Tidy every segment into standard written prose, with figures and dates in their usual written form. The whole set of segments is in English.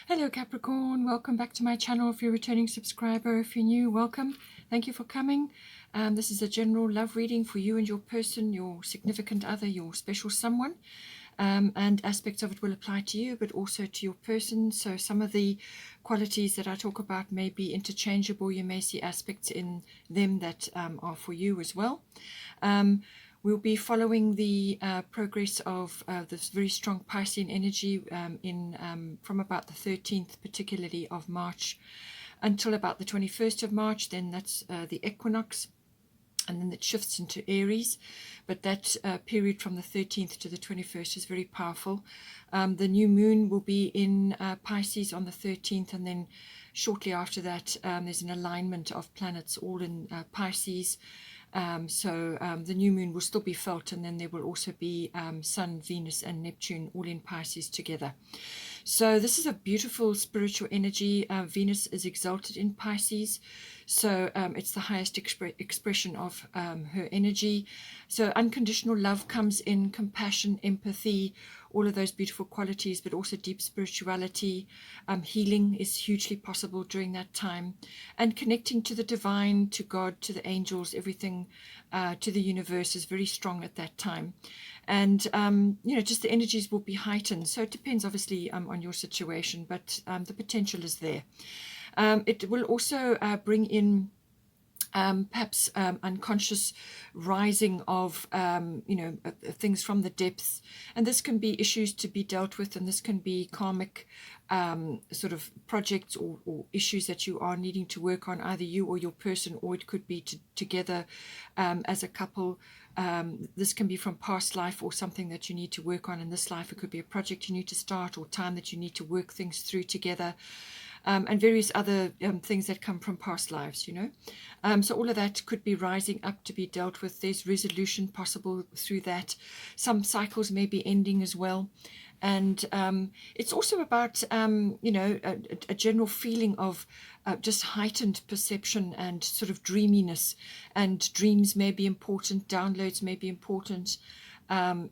Hello Capricorn, welcome back to my channel. If you're a returning subscriber, if you're new, welcome. Thank you for coming. This is a general love reading for you and your person, your significant other, your special someone. And aspects of it will apply to you, but also to your person. So some of the qualities that I talk about may be interchangeable. You may see aspects in them that are for you as well. We'll be following the progress of this very strong Piscean energy from about the 13th, particularly of March, until about the 21st of March. Then that's the equinox, and then it shifts into Aries. But that period from the 13th to the 21st is very powerful. The new moon will be in Pisces on the 13th, and then shortly after that there's an alignment of planets all in Pisces. So the new moon will still be felt, and then there will also be Sun, Venus and Neptune all in Pisces together. So this is a beautiful spiritual energy. Venus is exalted in Pisces, so it's the highest expression of her energy. So unconditional love comes in, compassion, empathy, all of those beautiful qualities, but also deep spirituality. Healing is hugely possible during that time, and connecting to the divine, to God, to the angels, everything to the universe is very strong at that time. And just the energies will be heightened. So it depends obviously on your situation, but the potential is there. It will also bring in perhaps unconscious rising of things from the depths, and this can be issues to be dealt with, and this can be karmic sort of projects or issues that you are needing to work on, either you or your person, or it could be together as a couple. This can be from past life or something that you need to work on in this life. It could be a project you need to start, or time that you need to work things through together. And various other things that come from past lives, So all of that could be rising up to be dealt with. There's resolution possible through that. Some cycles may be ending as well. And it's also about, a general feeling of just heightened perception and sort of dreaminess. And dreams may be important, downloads may be important,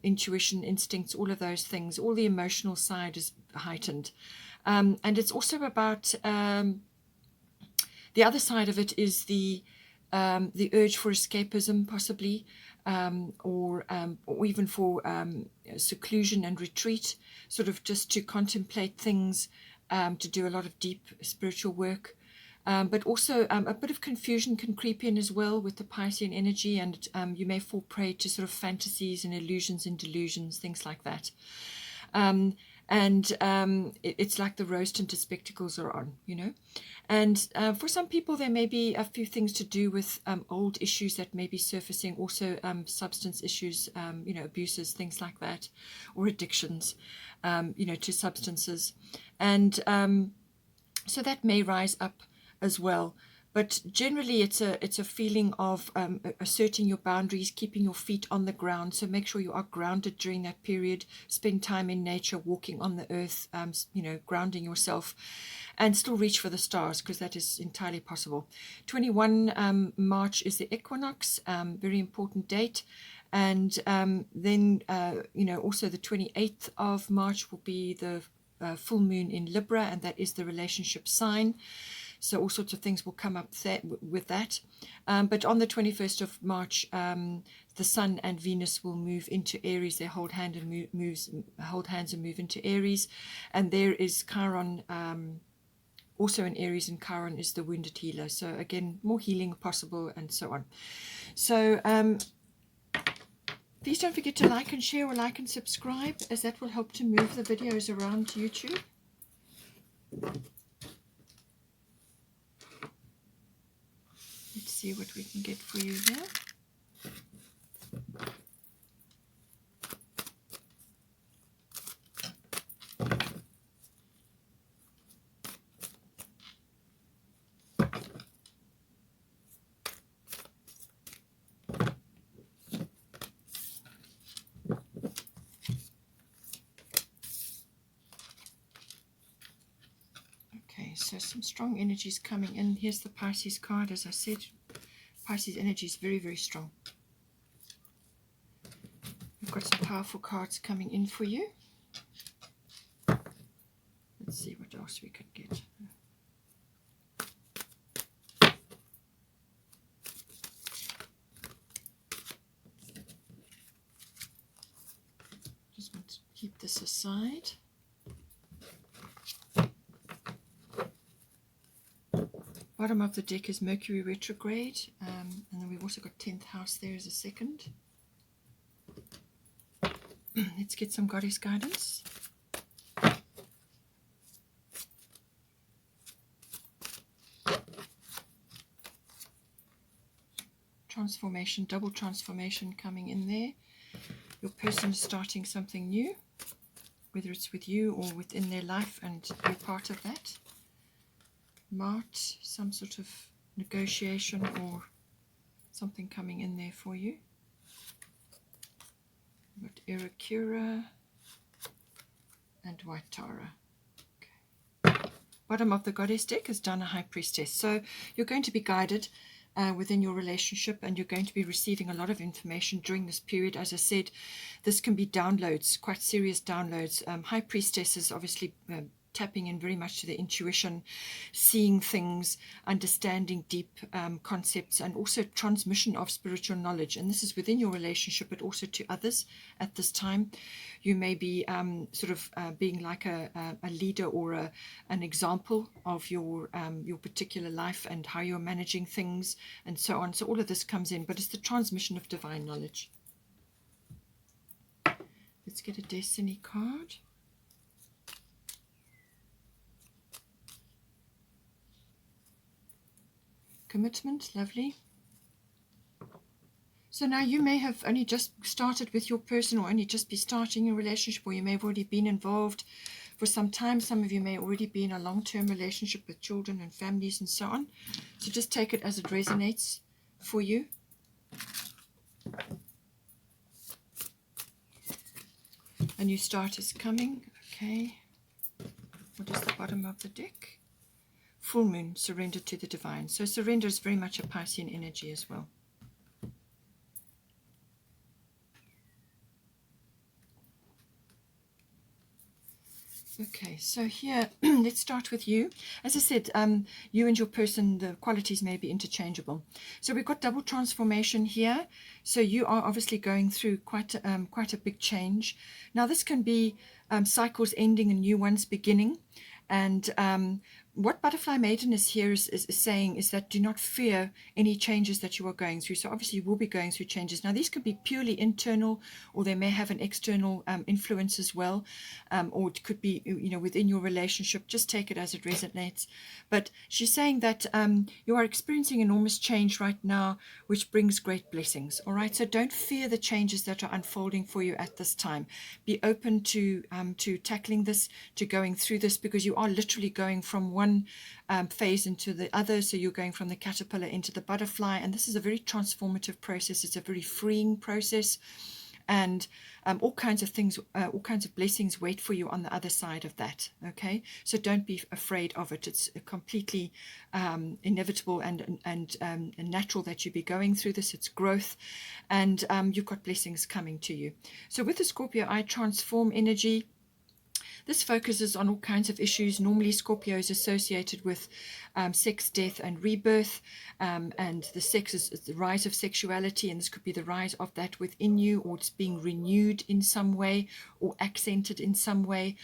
intuition, instincts, all of those things. All the emotional side is heightened. And it's also about the other side of it is the urge for escapism, possibly, or even for seclusion and retreat, sort of just to contemplate things, to do a lot of deep spiritual work. But also a bit of confusion can creep in as well with the Piscean energy, and you may fall prey to sort of fantasies and illusions and delusions, things like that. It's like the rose-tinted spectacles are on, And for some people, there may be a few things to do with old issues that may be surfacing, also substance issues, abuses, things like that, or addictions, to substances. And so that may rise up as well. But generally, it's a feeling of asserting your boundaries, keeping your feet on the ground. So make sure you are grounded during that period. Spend time in nature, walking on the earth, grounding yourself, and still reach for the stars, because that is entirely possible. 21 March is the equinox, very important date. And then, also the 28th of March will be the full moon in Libra, and that is the relationship sign. So all sorts of things will come up with that. But on the 21st of March, the Sun and Venus will move into Aries. They hold hands and move into Aries. And there is Chiron also in Aries, and Chiron is the wounded healer. So again, more healing possible, and so on. So please don't forget to like and share, or like and subscribe, as that will help to move the videos around YouTube. Let's see what we can get for you here. Okay, so some strong energies coming in. Here's the Pisces card. As I said, Pisces energy is very, very strong. We've got some powerful cards coming in for you. Let's see what else else we could get. Just want to keep this aside. Bottom of the deck is Mercury retrograde, and then we've also got 10th house there as a second. Let's get some goddess guidance. Transformation, double transformation coming in there. Your person is starting something new, whether it's with you or within their life, and you're part of that. Mart, some sort of negotiation or something coming in there for you. We've got Irakura and White Tara. Okay. Bottom of the goddess deck is Dana High Priestess. So you're going to be guided within your relationship, and you're going to be receiving a lot of information during this period. As I said, this can be downloads, quite serious downloads. High Priestess is obviously tapping in very much to the intuition, seeing things, understanding deep concepts, and also transmission of spiritual knowledge. And this is within your relationship, but also to others at this time. You may be being like a leader or an example of your particular life and how you're managing things and so on. So all of this comes in, but it's the transmission of divine knowledge. Let's get a destiny card. Commitment, lovely. So now you may have only just started with your person, or only just be starting a relationship, or you may have already been involved for some time. Some of you may already be in a long-term relationship with children and families and so on. So just take it as it resonates for you. A new start is coming. Okay. What is the bottom of the deck? Full moon, surrender to the divine. So surrender is very much a Piscean energy as well. Okay, so here, let's start with you. As I said, you and your person, the qualities may be interchangeable. So we've got double transformation here. So you are obviously going through quite a big change. Now this can be cycles ending and new ones beginning. And what Butterfly Maiden is here is saying is that do not fear any changes that you are going through. So obviously you will be going through changes. Now these could be purely internal, or they may have an external influence as well, or it could be within your relationship. Just take it as it resonates. But she's saying that you are experiencing enormous change right now, which brings great blessings. All right, so don't fear the changes that are unfolding for you at this time. Be open to tackling this, to going through this, because you are literally going from one phase into the other. So you're going from the caterpillar into the butterfly, and this is a very transformative process. It's a very freeing process, and all kinds of things, all kinds of blessings wait for you on the other side of that. Okay, so don't be afraid of it. It's completely inevitable and natural that you be going through this. It's growth, and you've got blessings coming to you. So with the Scorpio I transform energy, this focuses on all kinds of issues. Normally Scorpio is associated with sex, death and rebirth, and the sex is the rise of sexuality, and this could be the rise of that within you, or it's being renewed in some way or accented in some way,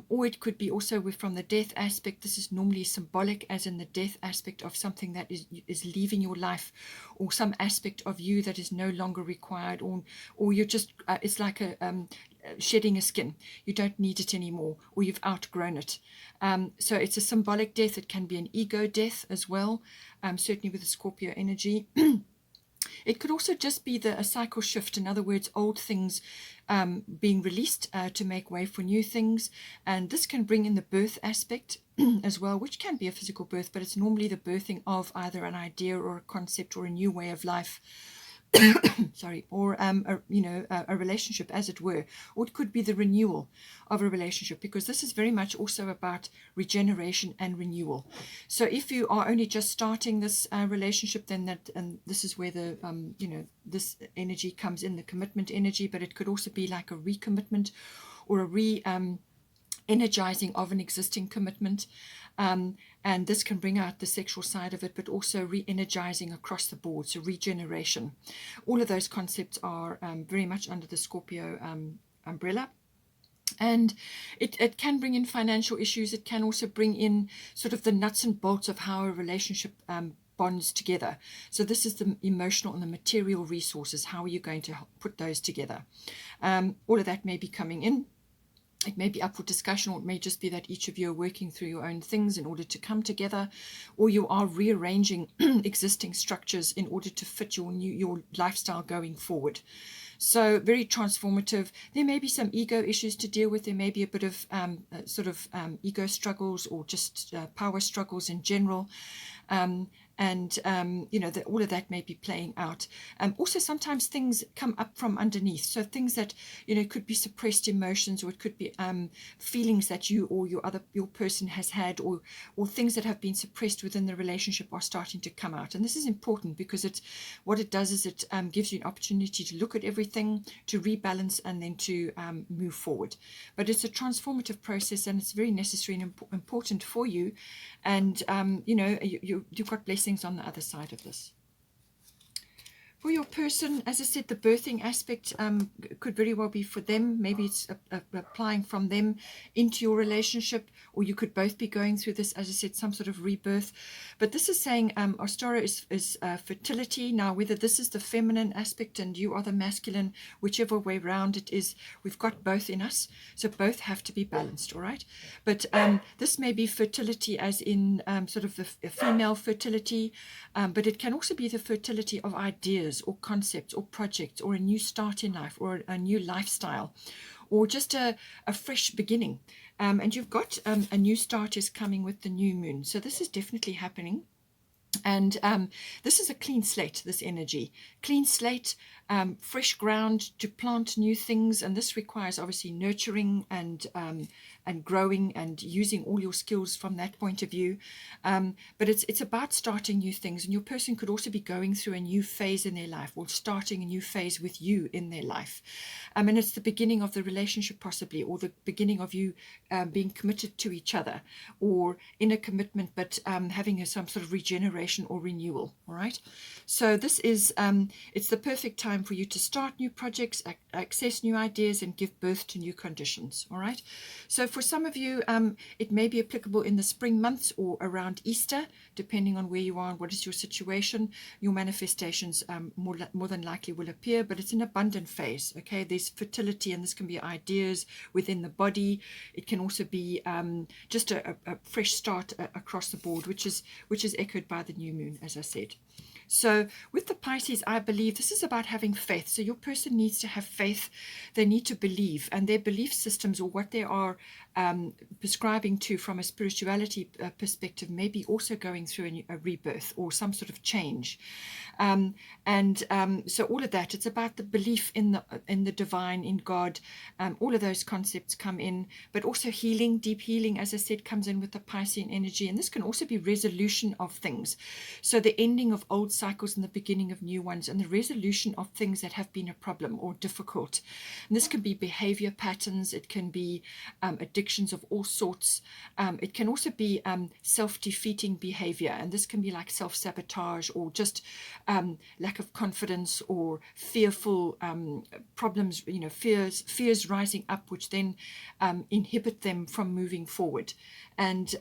or it could be also from the death aspect. This is normally symbolic, as in the death aspect of something that is leaving your life, or some aspect of you that is no longer required, or you're just it's like a shedding a skin. You don't need it anymore, or you've outgrown it. So it's a symbolic death. It can be an ego death as well, certainly with the Scorpio energy. It could also just be a cycle shift. In other words, old things being released to make way for new things. And this can bring in the birth aspect as well, which can be a physical birth, but it's normally the birthing of either an idea or a concept or a new way of life. Sorry, or a relationship, as it were, or it could be the renewal of a relationship, because this is very much also about regeneration and renewal. So if you are only just starting this relationship, then this is where the this energy comes in, the commitment energy. But it could also be like a recommitment or a energizing of an existing commitment. And this can bring out the sexual side of it, but also re-energizing across the board, so regeneration. All of those concepts are very much under the Scorpio umbrella. And it can bring in financial issues. It can also bring in sort of the nuts and bolts of how a relationship bonds together. So this is the emotional and the material resources. How are you going to put those together? All of that may be coming in. It may be up for discussion, or it may just be that each of you are working through your own things in order to come together, or you are rearranging existing structures in order to fit your lifestyle going forward. So very transformative. There may be some ego issues to deal with. There may be a bit of ego struggles, or just power struggles in general. All of that may be playing out. Also, sometimes things come up from underneath. So things that, could be suppressed emotions, or it could be feelings that you or your person has had, or things that have been suppressed within the relationship are starting to come out. And this is important because what it does is it gives you an opportunity to look at everything, to rebalance, and then to move forward. But it's a transformative process, and it's very necessary and important for you. And you've got blessings on the other side of this. For your person, as I said, the birthing aspect could very well be for them. Maybe it's applying from them into your relationship, or you could both be going through this, as I said, some sort of rebirth. But this is saying Ostara is fertility. Now, whether this is the feminine aspect and you are the masculine, whichever way round it is, we've got both in us. So both have to be balanced, all right? But this may be fertility as in sort of the female fertility, but it can also be the fertility of ideas, or concepts, or projects, or a new start in life, or a new lifestyle, or just a fresh beginning. And you've got a new start is coming with the new moon. So this is definitely happening. And this is a clean slate, this energy. Clean slate, fresh ground to plant new things. And this requires obviously nurturing and growing and using all your skills from that point of view. But it's about starting new things. And your person could also be going through a new phase in their life, or starting a new phase with you in their life. And it's the beginning of the relationship possibly, or the beginning of you being committed to each other, or in a commitment, but having some sort of regeneration or renewal. All right. So this is, it's the perfect time for you to start new projects, access new ideas, and give birth to new conditions. All right. So for some of you, it may be applicable in the spring months or around Easter, depending on where you are and what is your situation. Your manifestations more than likely will appear, but it's an abundant phase. Okay. There's fertility, and this can be ideas within the body. It can also be just a fresh start across the board, which is echoed by the new moon, as I said. So with the Pisces, I believe this is about having faith. So your person needs to have faith. They need to believe, and their belief systems, or what they are prescribing to from a spirituality perspective, may be also going through a rebirth or some sort of change. So all of that, it's about the belief in the divine, in God. All of those concepts come in, but also healing, deep healing, as I said, comes in with the Piscean energy. And this can also be resolution of things. So the ending of old cycles and the beginning of new ones, and the resolution of things that have been a problem or difficult. And this can be behavior patterns. It can be addictions of all sorts. It can also be self-defeating behavior. And this can be like self-sabotage, or just lack of confidence, or fearful problems, fears rising up, which then inhibit them from moving forward. And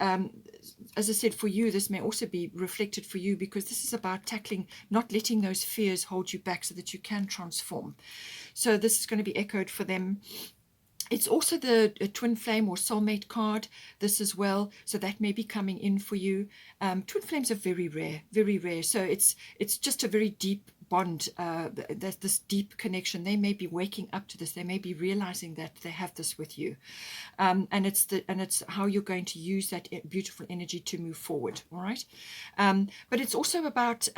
as I said, for you, this may also be reflected for you, because this is about tackling, not letting those fears hold you back so that you can transform. So this is going to be echoed for them. It's also the twin flame or soulmate card, this as well. So that may be coming in for you. Twin flames are very rare, very rare. So it's just a very deep bond, there's this deep connection. They may be waking up to this. They may be realizing that they have this with you, and it's how you're going to use that beautiful energy to move forward. All right, but it's also about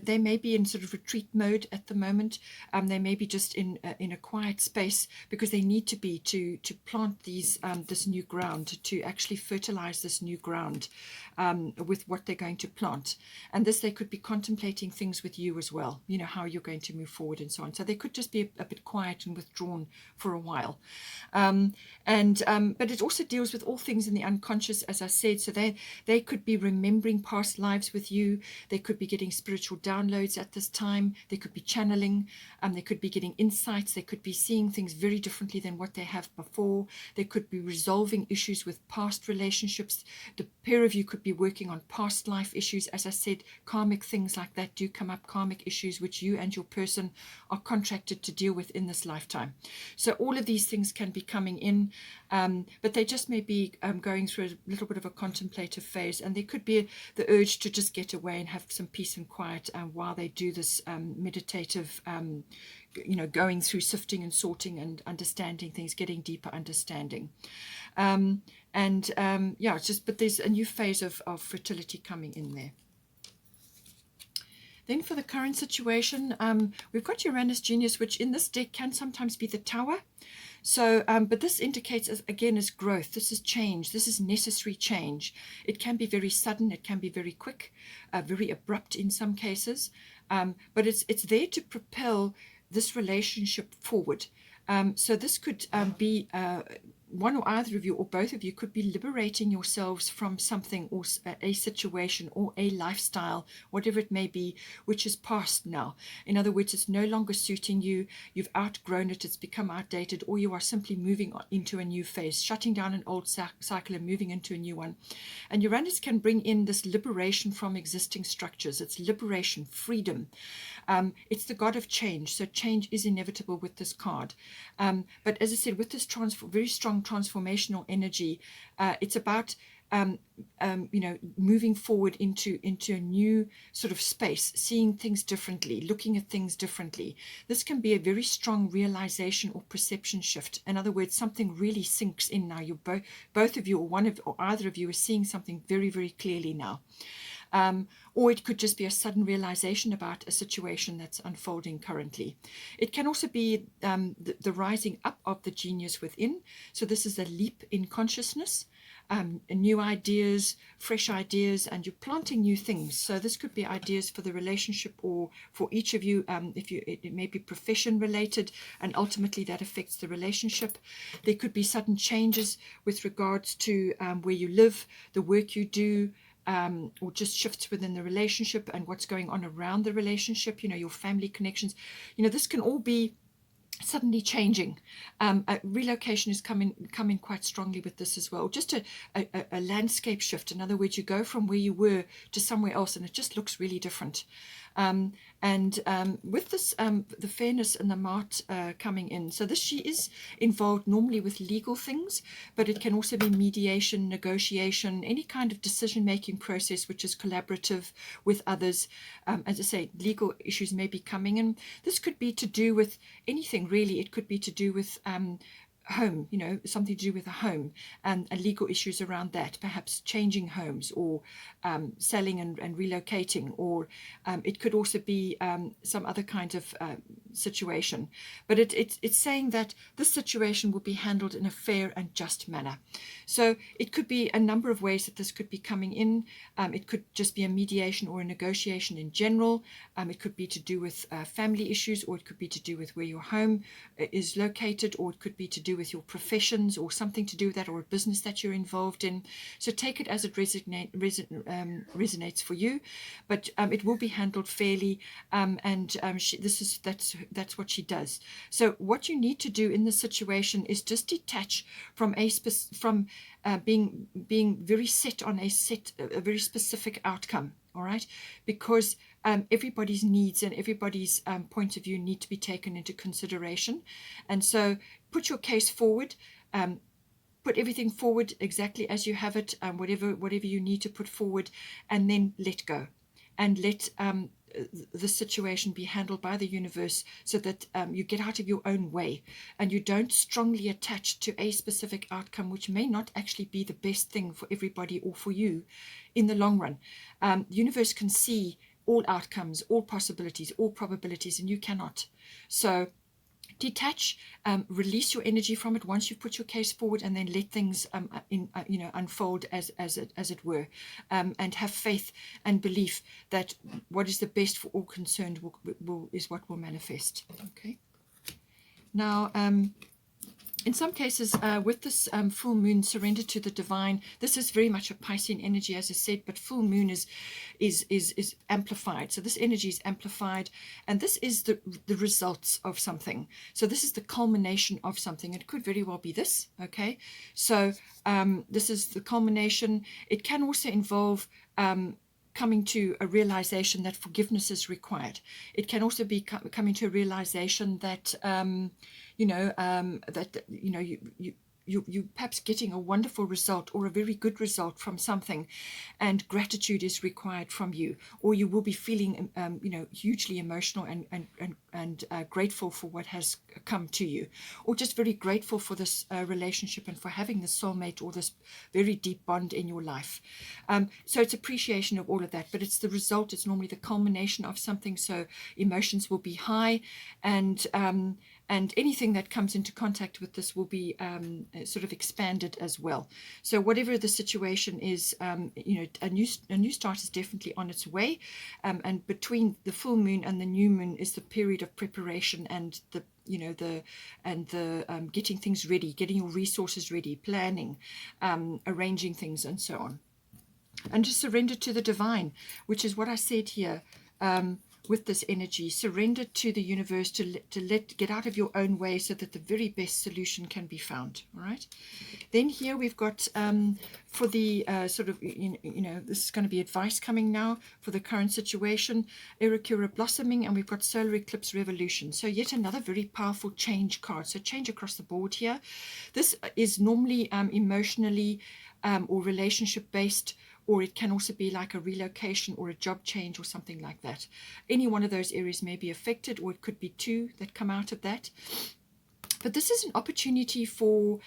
they may be in sort of retreat mode at the moment. They may be just in a quiet space, because they need to be to plant these this new ground, to actually fertilize this new ground with what they're going to plant. And this, they could be contemplating things with you as well. you know, how you're going to move forward and so on. So they could just be a bit quiet and withdrawn for a while. But it also deals with all things in the unconscious, as I said. So they could be remembering past lives with you. They could be getting spiritual downloads at this time. They could be channeling. They could be getting insights. They could be seeing things very differently than what they have before. They could be resolving issues with past relationships. The pair of you could be working on past life issues. As I said, karmic things like that do come up, karmic issues which you and your person are contracted to deal with in this lifetime. So all of these things can be coming in, but they just may be going through a little bit of a contemplative phase, and there could be the urge to just get away and have some peace and quiet while they do this meditative going through sifting and sorting and understanding things, getting deeper understanding. It's just, but there's a new phase of fertility coming in there. Then for the current situation, we've got Uranus Genius, which in this deck can sometimes be the Tower. So, but this indicates, again, as growth. This is change. This is necessary change. It can be very sudden. It can be very quick, very abrupt in some cases. But it's there to propel this relationship forward. So this could be one or either of you or both of you could be liberating yourselves from something or a situation or a lifestyle, whatever it may be, which is past now. In other words, it's no longer suiting you. You've outgrown it. It's become outdated, or you are simply moving into a new phase, shutting down an old cycle and moving into a new one. And Uranus can bring in this liberation from existing structures. It's liberation, freedom. It's the god of change. So change is inevitable with this card. But as I said, with this very strong transformational energy, it's about moving forward into a new sort of space, seeing things differently, looking at things differently. This can be a very strong realization or perception shift. In other words, something really sinks in now. You both of you, or either of you, are seeing something very, very clearly now. Or it could just be a sudden realization about a situation that's unfolding currently. It can also be the rising up of the genius within. So this is a leap in consciousness, new ideas, fresh ideas, and you're planting new things. So this could be ideas for the relationship or for each of you. It may be profession related, and ultimately that affects the relationship. There could be sudden changes with regards to where you live, the work you do, or just shifts within the relationship and what's going on around the relationship, your family connections. This can all be suddenly changing. Relocation is coming quite strongly with this as well. Just a landscape shift. In other words, you go from where you were to somewhere else and it just looks really different. With this, the fairness and the mart coming in. So she is involved normally with legal things, but it can also be mediation, negotiation, any kind of decision-making process which is collaborative with others. As I say, legal issues may be coming in. This could be to do with anything, really. It could be to do with home, something to do with a home and legal issues around that, perhaps changing homes or selling and relocating, or it could also be some other kind of situation. But it's saying that this situation will be handled in a fair and just manner. So it could be a number of ways that this could be coming in. It could just be a mediation or a negotiation in general. It could be to do with family issues, or it could be to do with where your home is located, or it could be to do with your professions or something to do with that, or a business that you're involved in. So take it as it resonates for you, but it will be handled fairly, that's what she does. So what you need to do in this situation is just detach from being very set on a very specific outcome. All right, because everybody's needs and everybody's point of view need to be taken into consideration. And so put your case forward, put everything forward exactly as you have it, whatever you need to put forward, and then let go and let the situation be handled by the universe, so that you get out of your own way and you don't strongly attach to a specific outcome which may not actually be the best thing for everybody or for you in the long run. The universe can see all outcomes, all possibilities, all probabilities, and you cannot. So detach, release your energy from it once you've put your case forward, and then let things unfold as it were, and have faith and belief that what is the best for all concerned is what will manifest. Okay. Now, in some cases, with this full moon, surrender to the divine. This is very much a Piscean energy, as I said, but full moon is amplified. So this energy is amplified, and this is the results of something. So this is the culmination of something. It could very well be this. Okay, so this is the culmination. It can also involve coming to a realization that forgiveness is required. It can also be coming to a realization that you perhaps getting a wonderful result or a very good result from something, and gratitude is required from you, or you will be feeling hugely emotional and grateful for what has come to you, or just very grateful for this relationship and for having this soulmate or this very deep bond in your life. So it's appreciation of all of that, but it's the result. It's normally the culmination of something. So emotions will be high, and anything that comes into contact with this will be sort of expanded as well. So whatever the situation is, a new start is definitely on its way. And between the full moon and the new moon is the period of preparation and the getting things ready, getting your resources ready, planning, arranging things, and so on. And just surrender to the divine, which is what I said here. With this energy, surrender to the universe to get out of your own way so that the very best solution can be found. All right. Then here we've got for the sort of, this is going to be advice coming now for the current situation, Eracura blossoming, and we've got solar eclipse revolution. So yet another very powerful change card. So change across the board here. This is normally emotionally or relationship based, or it can also be like a relocation or a job change or something like that. Any one of those areas may be affected, or it could be two that come out of that. But this is an opportunity for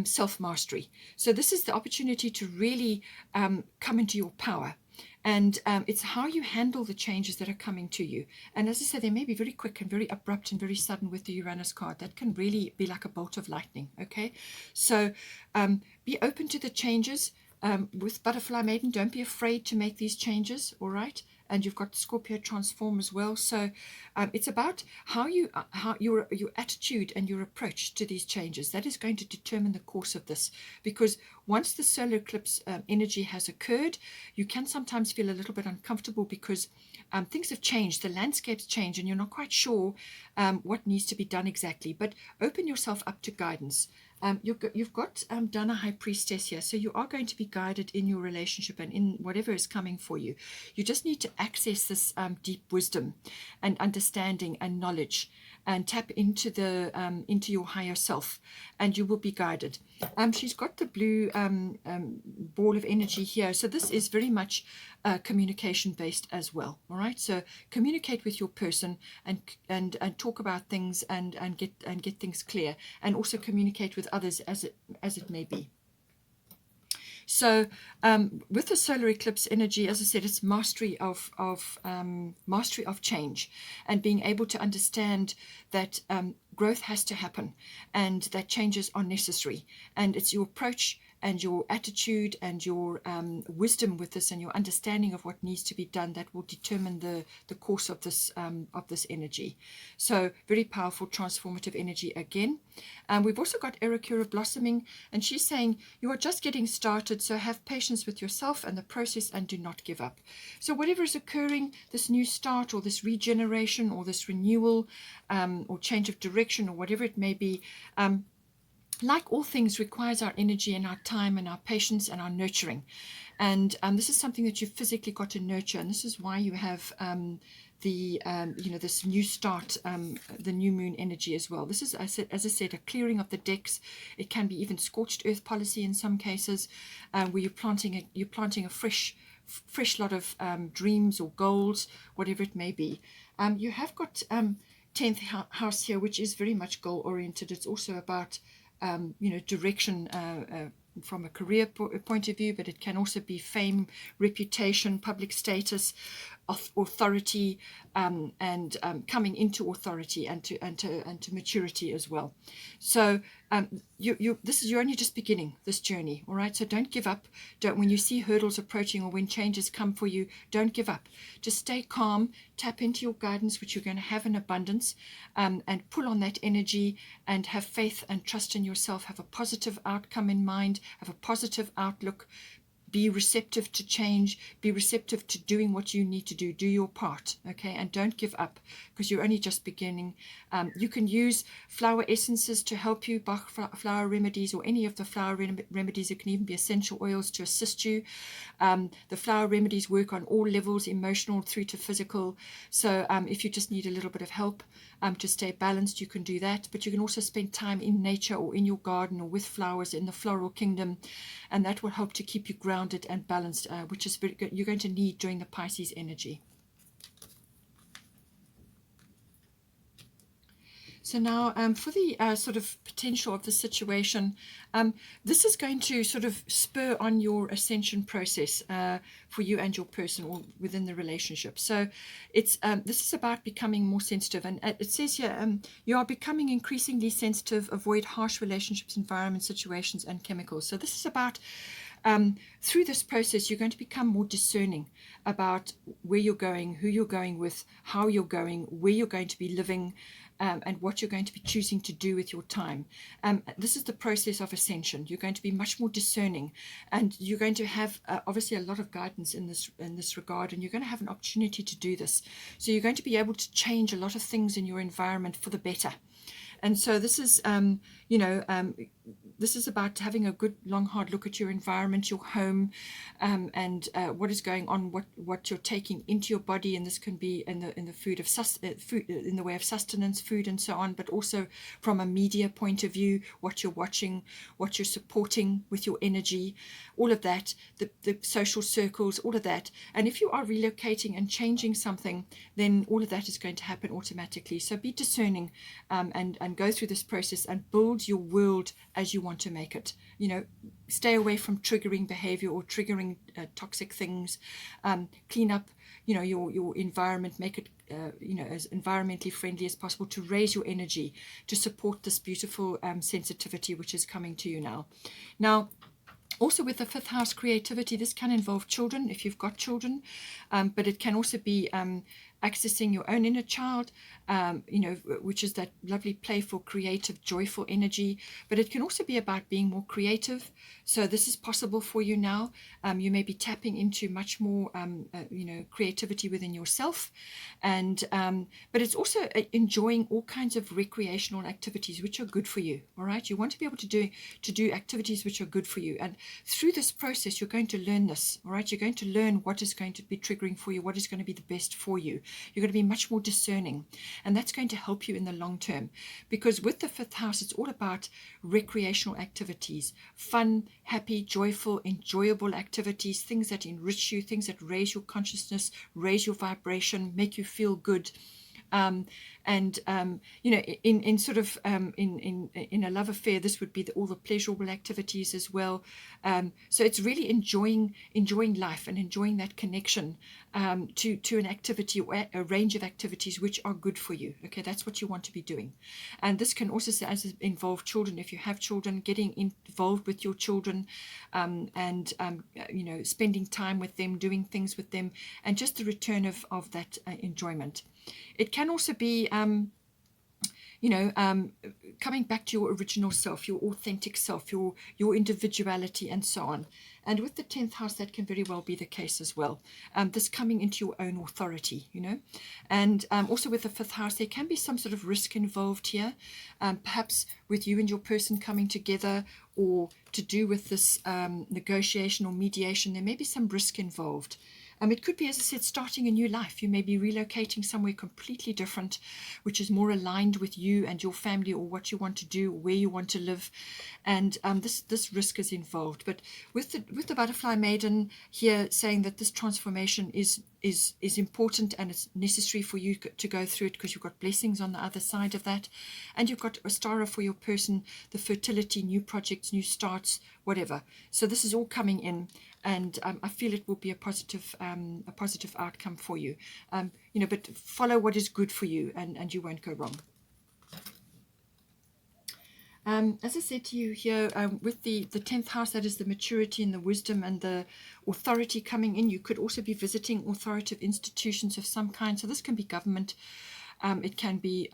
self-mastery. So this is the opportunity to really come into your power. And it's how you handle the changes that are coming to you. And as I said, they may be very quick and very abrupt and very sudden with the Uranus card. That can really be like a bolt of lightning. Okay, so be open to the changes. With Butterfly Maiden, don't be afraid to make these changes, all right? And you've got Scorpio Transform as well. So it's about how your attitude and your approach to these changes. That is going to determine the course of this. Because once the solar eclipse energy has occurred, you can sometimes feel a little bit uncomfortable because things have changed. The landscapes change, and you're not quite sure what needs to be done exactly. But open yourself up to guidance. You've got Dana High Priestess here, so you are going to be guided in your relationship and in whatever is coming for you. You just need to access this deep wisdom and understanding and knowledge, and tap into into your higher self, and you will be guided. She's got the blue ball of energy here, so this is very much communication based as well. All right, so communicate with your person and talk about things and get things clear, and also communicate with others as it may be. So with the solar eclipse energy, as I said, it's mastery of change, and being able to understand that growth has to happen and that changes are necessary. And it's your approach and your attitude and your wisdom with this and your understanding of what needs to be done that will determine the course of this energy. So very powerful transformative energy again. We've also got Eracura blossoming, and she's saying you are just getting started, so have patience with yourself and the process and do not give up. So whatever is occurring, this new start or this regeneration or this renewal or change of direction or whatever it may be, like all things, requires our energy and our time and our patience and our nurturing. And this is something that you've physically got to nurture. And this is why you have this new start, the new moon energy as well. This is, as I said, a clearing of the decks. It can be even scorched earth policy in some cases, where you're planting a fresh lot of dreams or goals, whatever it may be. You have got 10th house here, which is very much goal oriented. It's also about direction, from a career point of view, but it can also be fame, reputation, public status, authority, and coming into authority and to maturity as well. So you're only just beginning this journey, all right? So don't give up. When you see hurdles approaching or when changes come for you, don't give up. Just stay calm, tap into your guidance, which you're going to have in abundance, and pull on that energy and have faith and trust in yourself. Have a positive outcome in mind, have a positive outlook. Be receptive to change, be receptive to doing what you need to do, do your part, okay? And don't give up, because you're only just beginning. You can use flower essences to help you, Bach flower remedies, or any of the flower remedies. It can even be essential oils to assist you. The flower remedies work on all levels, emotional through to physical. So if you just need a little bit of help to stay balanced, you can do that. But you can also spend time in nature or in your garden or with flowers in the floral kingdom, and that will help to keep you grounded and balanced, which is very good. You're going to need during the Pisces energy. So now for the sort of potential of the situation, this is going to sort of spur on your ascension process for you and your person, or within the relationship. So it's this is about becoming more sensitive. And it says here, you are becoming increasingly sensitive, avoid harsh relationships, environments, situations, and chemicals. So this is about through this process, you're going to become more discerning about where you're going, who you're going with, how you're going, where you're going to be living, and what you're going to be choosing to do with your time. This is the process of ascension. You're going to be much more discerning, and you're going to have obviously a lot of guidance in this regard, and you're going to have an opportunity to do this. So you're going to be able to change a lot of things in your environment for the better. And so this is, this is about having a good, long, hard look at your environment, your home, and what is going on, what you're taking into your body, and this can be in the food in the way of sustenance, food, and so on, but also from a media point of view, what you're watching, what you're supporting with your energy, all of that, the social circles, all of that. And if you are relocating and changing something, then all of that is going to happen automatically. So be discerning, and go through this process and build your world as you want to make it. Stay away from triggering behavior or triggering toxic things. Clean up your environment, make it as environmentally friendly as possible, to raise your energy, to support this beautiful sensitivity which is coming to you now. Also with the fifth house creativity, this can involve children if you've got children, but it can also be accessing your own inner child, which is that lovely, playful, creative, joyful energy. But it can also be about being more creative. So this is possible for you now. You may be tapping into much more, creativity within yourself, and but it's also enjoying all kinds of recreational activities which are good for you. All right, you want to be able to do activities which are good for you, and through this process, you're going to learn this. All right, you're going to learn what is going to be triggering for you, what is going to be the best for you. You're going to be much more discerning, and that's going to help you in the long term, because with the fifth house, it's all about recreational activities, fun, happy, joyful, enjoyable activities, things that enrich you, things that raise your consciousness, raise your vibration, make you feel good. In a love affair, this would be all the pleasurable activities as well. So it's really enjoying life and enjoying that connection to an activity or a range of activities which are good for you. Okay, that's what you want to be doing. And this can also involve children. If you have children, getting involved with your children, and spending time with them, doing things with them, and just the return of that enjoyment. It can also be, coming back to your original self, your authentic self, your individuality, and so on. And with the 10th house, that can very well be the case as well. This coming into your own authority, And also with the 5th house, there can be some sort of risk involved here, perhaps with you and your person coming together, or to do with this negotiation or mediation. There may be some risk involved. It could be, as I said, starting a new life. You may be relocating somewhere completely different, which is more aligned with you and your family, or what you want to do, where you want to live, and this risk is involved. But with the butterfly maiden here saying that this transformation is is important, and it's necessary for you to go through it because you've got blessings on the other side of that. And you've got Ostara for your person, the fertility, new projects, new starts, whatever. So this is all coming in, and I feel it will be a positive outcome for you. But follow what is good for you, and you won't go wrong. As I said to you here, with the 10th house, that is the maturity and the wisdom and the authority coming in. You could also be visiting authoritative institutions of some kind. So this can be government. It can be,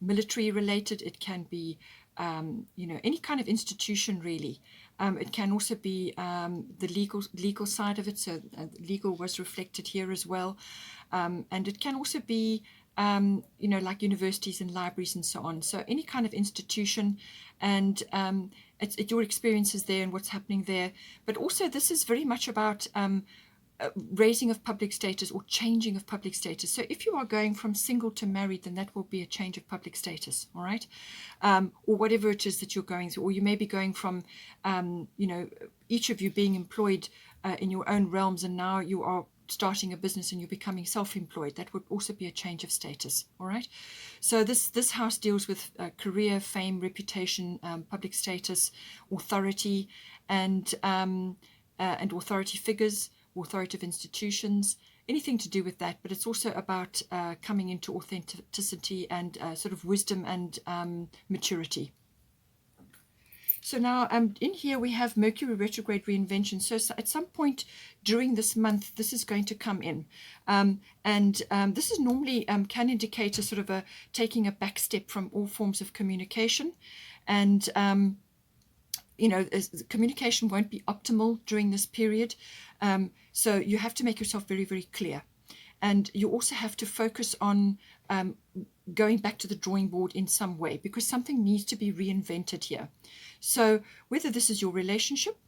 military related. It can be, any kind of institution really. It can also be the legal side of it. So legal was reflected here as well. And it can also be like universities and libraries and so on. So any kind of institution, and it's your experiences there and what's happening there. But also this is very much about raising of public status or changing of public status. So if you are going from single to married, then that will be a change of public status, all right? Or whatever it is that you're going through. Or you may be going from, each of you being employed in your own realms, and now you are starting a business and you're becoming self-employed. That would also be a change of status, all right? So this house deals with career, fame, reputation, public status, authority, and authority figures, authoritative institutions, anything to do with that. But it's also about coming into authenticity and sort of wisdom and maturity. So now in here we have Mercury retrograde reinvention. So at some point during this month, this is going to come in. This is normally can indicate a sort of taking a back step from all forms of communication. And, communication won't be optimal during this period. So you have to make yourself very, very clear. And you also have to focus on going back to the drawing board in some way, because something needs to be reinvented here. So whether this is your relationship,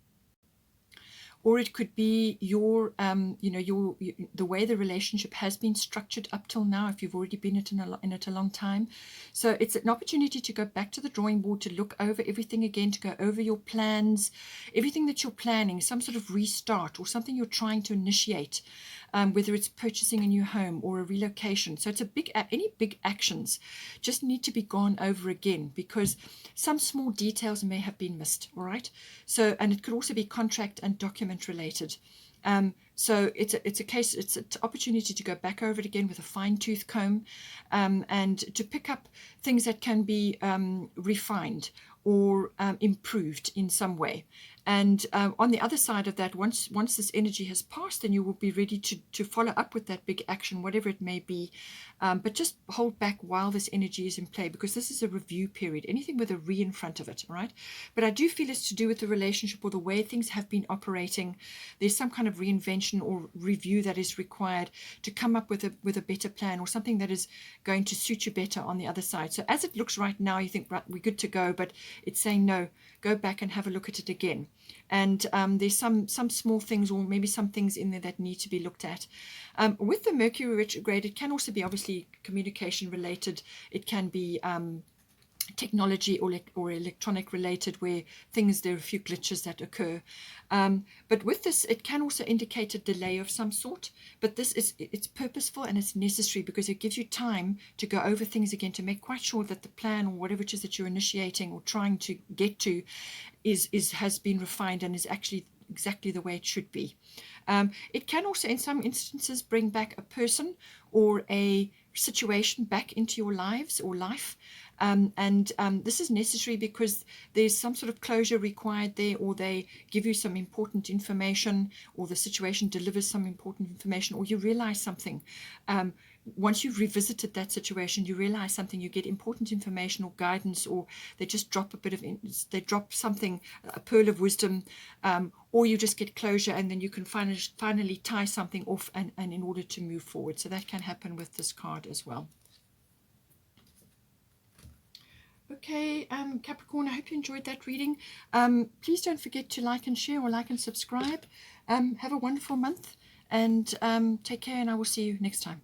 or it could be your, the way the relationship has been structured up till now, if you've already been in it a long time. So it's an opportunity to go back to the drawing board, to look over everything again, to go over your plans, everything that you're planning, some sort of restart or something you're trying to initiate, whether it's purchasing a new home or a relocation. So it's any big actions just need to be gone over again, because some small details may have been missed, all right? So, and it could also be contract and document related. So it's an opportunity to go back over it again with a fine-tooth comb, and to pick up things that can be refined or improved in some way. And on the other side of that, once this energy has passed, then you will be ready to follow up with that big action, whatever it may be. But just hold back while this energy is in play, because this is a review period, anything with a re in front of it, all right? But I do feel it's to do with the relationship or the way things have been operating. There's some kind of reinvention or review that is required to come up with a better plan, or something that is going to suit you better on the other side. So as it looks right now, you think, right, we're good to go, but it's saying, no, go back and have a look at it again. And there's some small things, or maybe some things in there that need to be looked at. With the Mercury retrograde, it can also be obviously communication related. It can be technology or electronic related, where there are a few glitches that occur. But with this, it can also indicate a delay of some sort. But it's purposeful and it's necessary, because it gives you time to go over things again, to make quite sure that the plan or whatever it is that you're initiating or trying to get to has been refined and is actually exactly the way it should be. It can also, in some instances, bring back a person or a situation back into your lives or life. This is necessary because there's some sort of closure required there, or they give you some important information, or the situation delivers some important information, or you realize something. Once you've revisited that situation, you realize something, you get important information or guidance, or they just drop they drop something, a pearl of wisdom, or you just get closure, and then you can finally tie something off and in order to move forward. So that can happen with this card as well. Okay, Capricorn, I hope you enjoyed that reading. Please don't forget to like and share, or like and subscribe. Have a wonderful month, and take care, and I will see you next time.